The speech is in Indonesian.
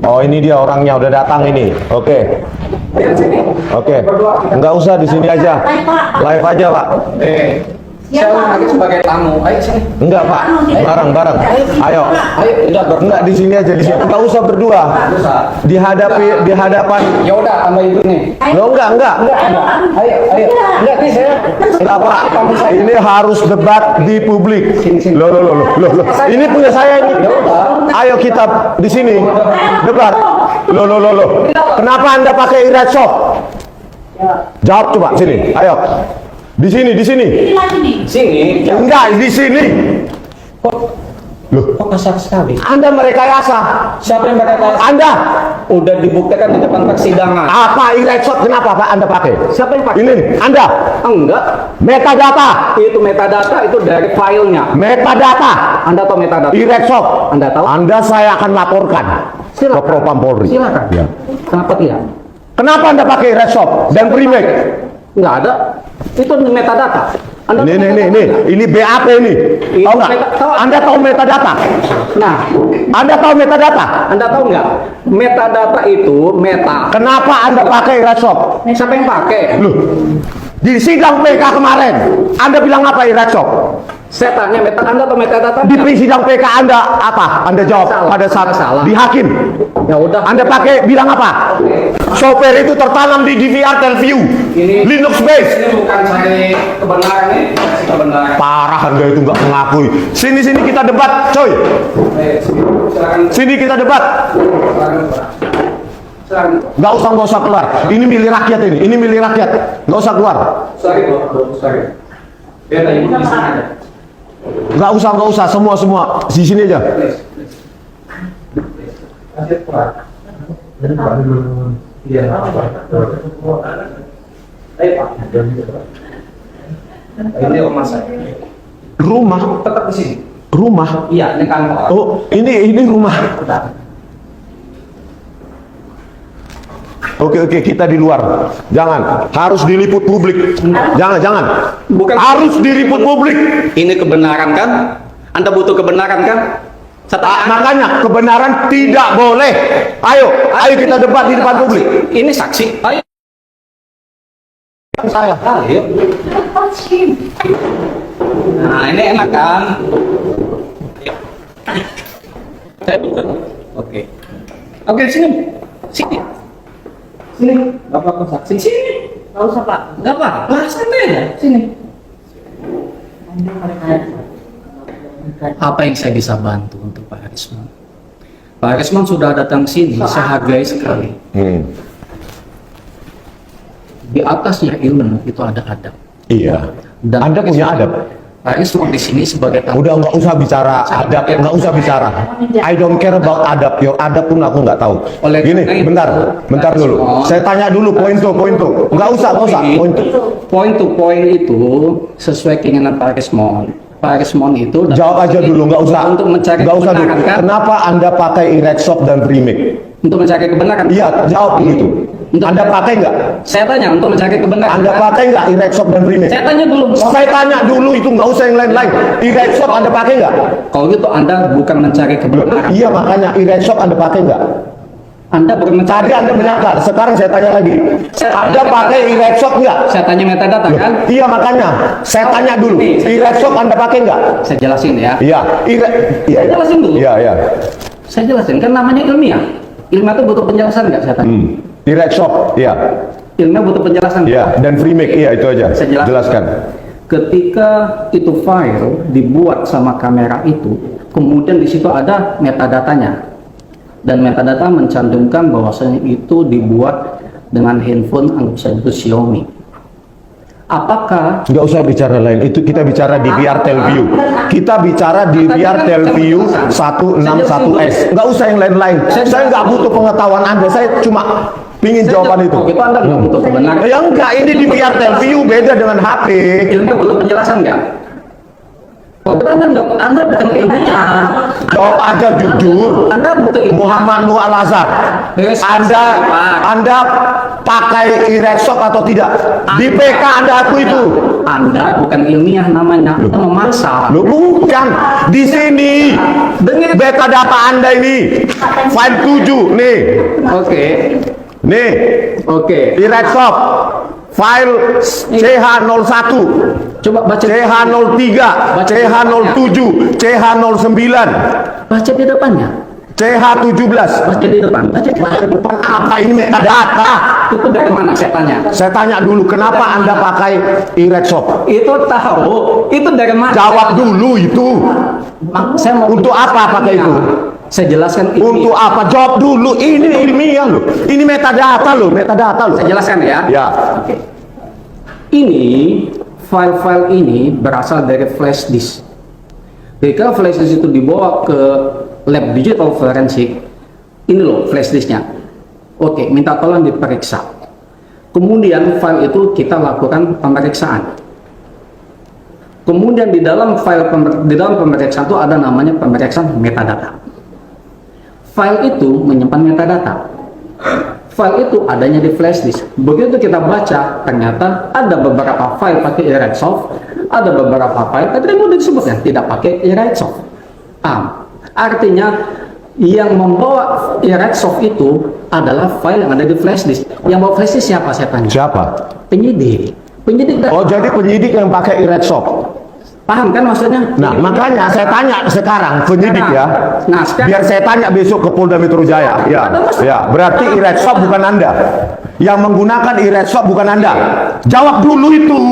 Oh, ini dia orangnya udah datang ini. Oke. Oke. Enggak usah di sini aja. Live aja, Pak. Saya lagi sebagai tamu. Ayo sini. Enggak, Pak. Bareng-bareng. Ayo. Ayo, udah Enggak di sini aja di sini. Enggak usah berdua. Di hadapan. Ya udah, sama ibu nih. Lo enggak. Ayo. Enggak nih saya. Enggak, Pak. Ini harus debat di publik. Loh. Ini punya saya ini. Ayo kita di sini debat. Loh. Kenapa Anda pakai red shop? Jawab coba sini. Ayo. Di sini. Sini. Enggak, di sini. Loh, Kok kasar sekali? Anda merekayasa. Siapa yang berkata? Anda. Udah dibuktikan di depan persidangan. Apa red shop? Kenapa Pak Anda pakai? Siapa yang pakai? Ini Anda. Enggak. Metadata. Itu metadata, itu dari filenya. Metadata. Anda tahu metadata? Red shop. Anda tahu? Anda saya akan laporkan ke Propam Polri. Silakan. Ya. Kenapa tidak? Kenapa Anda pakai red shop dan remake? Enggak ada. Itu metadata. Anda tahu metadata? Ini BAP ini. Tahu nggak? Anda tahu metadata? Nah, Anda tahu metadata? Anda tahu nggak? Metadata itu meta. Kenapa Anda pakai red shop? Siapa yang pakai? Loh, di sidang PK kemarin, Anda bilang apa red shop? Saya tanya Anda tahu metadata? Di sidang PK Anda apa? Anda jawab pada saat di hakim. Ya udah. Anda pakai bilang apa? Software itu tertanam di DVR Telview, Linux base. Ini bukan saya kebenaran ini, kebenaran. Parah Anda itu nggak mengakui. Sini kita debat, coy. Silakan. Sini kita debat. Silakan. Nggak usah keluar. Ini milik rakyat ini. Ini milik rakyat. Nggak usah keluar. Sorry. Biar tanya di sini aja. Nggak usah. Semua di sini aja. Iya. Ayo Pak. Ini rumah saya. Rumah. Tetap di sini. Rumah. Iya, ini kantor. Oh, ini rumah. Oke, kita di luar. Jangan, harus diliput publik. Jangan. Bukan. Harus diliput publik. Ini kebenaran kan? Anda butuh kebenaran kan? Makanya kebenaran tidak boleh. Ayo kita debat di depan publik. Ini saksi. Ayo. Saya. Ayo. Nah, ini enak kan? Oke, sini. Bapak saksi sini. Nggak usah Pak. Enggak apa-apa, santai aja. Sini. Apa yang saya bisa bantu untuk Pak Harisman? Pak Harisman sudah datang sini, saya hargai sekali. Di atasnya ilmu itu ada adab. Iya. Dan Anda punya adab. Pak Harisman di sini sebagai tamu. Udah nggak usah bicara adab, nggak usah bicara. I don't care about adab. Your adab pun aku nggak tahu. Gini, bentar dulu. Saya tanya dulu poin tuh. Nggak usah. Point to point itu sesuai keinginan Pak Harisman. Pak Harisman itu jawab aja dulu, nggak usah. Untuk mencari nggak usah dulu. kebenaran kan? Kenapa Anda pakai red shop dan remake? Untuk mencari kebenaran. Iya, jawab begitu. Anda pakai nggak? Saya tanya untuk mencari kebenaran. Anda pakai nggak red shop dan remake? Saya tanya dulu. Saya tanya dulu itu, nggak usah yang lain-lain. Red shop Anda pakai nggak? Kalau gitu Anda bukan mencari kebenaran. Iya, makanya red shop Anda pakai nggak? Anda bukan mencari. Tadi Anda menyangkal, sekarang saya tanya lagi. Anda pakai red shop nggak? Saya tanya metadata kan? Iya, makanya saya tanya dulu. Red shop Anda pakai nggak? Saya jelasin ya. Iya. Saya jelasin dulu. Iya. Saya jelasin kan namanya ilmiah. Ilmiah itu butuh penjelasan nggak? Saya tanya. Red shop, iya. Ilmiah butuh penjelasan. Iya, dan remake, iya itu aja. Saya Jelaskan. Ketika itu file dibuat sama kamera itu, kemudian di situ ada metadatanya. Dan metadata mencantumkan bahwasanya itu dibuat dengan handphone anggap saja itu Xiaomi. Apakah nggak usah bicara lain, itu kita bicara DVR Telview. Kita bicara DVR Telview 161S. Nggak usah yang lain-lain. Saya nggak butuh pengetahuan Anda, saya cuma pingin jawaban itu. Itu Anda nggak butuh kebenaran. Ya enggak, ini DVR Telview beda dengan HP. Ilmu butuh penjelasan nggak? Oh, Anda bukan ilmiah. Jawab aja jujur. Anda bukan ilmiah. Muhammad Nur Al Azhar. Anda pakai e-reksop atau tidak? Di PK Anda akui itu. Anda bukan ilmiah namanya, Anda memaksa. Lo bukan. Di sini Dengan beta data Anda ini file 7 nih. Oke. Nih, Oke. e-reksop file CH01, Coba baca CH03, CH07, CH09, baca di depannya. CH17. Baca di depan. Baca di depan. Apa ini metadata? Itu dari mana saya tanya? Saya tanya dulu, kenapa Anda pakai e-reksop? Itu tahu. Itu dari mana? Jawab dulu itu. Saya mau Untuk apa pakai itu? Saya jelaskan ini. Untuk apa? Jawab dulu. Ini ilmiah loh. Ini metadata loh, metadata loh. Saya jelaskan ya. Ya. Ini file-file ini berasal dari flash disk. Jika flash disk itu dibawa ke lab digital forensik, ini loh flash disknya. Oke, minta tolong diperiksa. Kemudian file itu kita lakukan pemeriksaan. Kemudian di dalam pemeriksaan itu ada namanya pemeriksaan metadata. File itu menyimpan metadata. File itu adanya di flash disk. Begitu kita baca, ternyata ada beberapa file pakai e-reksop, ada beberapa file tadi mau disebutkan tidak pakai e-reksop. Artinya yang membawa e-reksop itu adalah file yang ada di flash disk. Yang bawa flash disk siapa saya tanya? Siapa? Penyidik. Penyidik. Oh, jadi penyidik yang pakai e-reksop. Paham kan maksudnya? Nah, makanya saya tanya sekarang penyidik ya. Nah, sekarang Biar saya tanya besok ke Polda Metro Jaya. Ya, ya. Berarti e-reksop bukan Anda. Yang menggunakan e-reksop bukan Anda. Jawab dulu itu.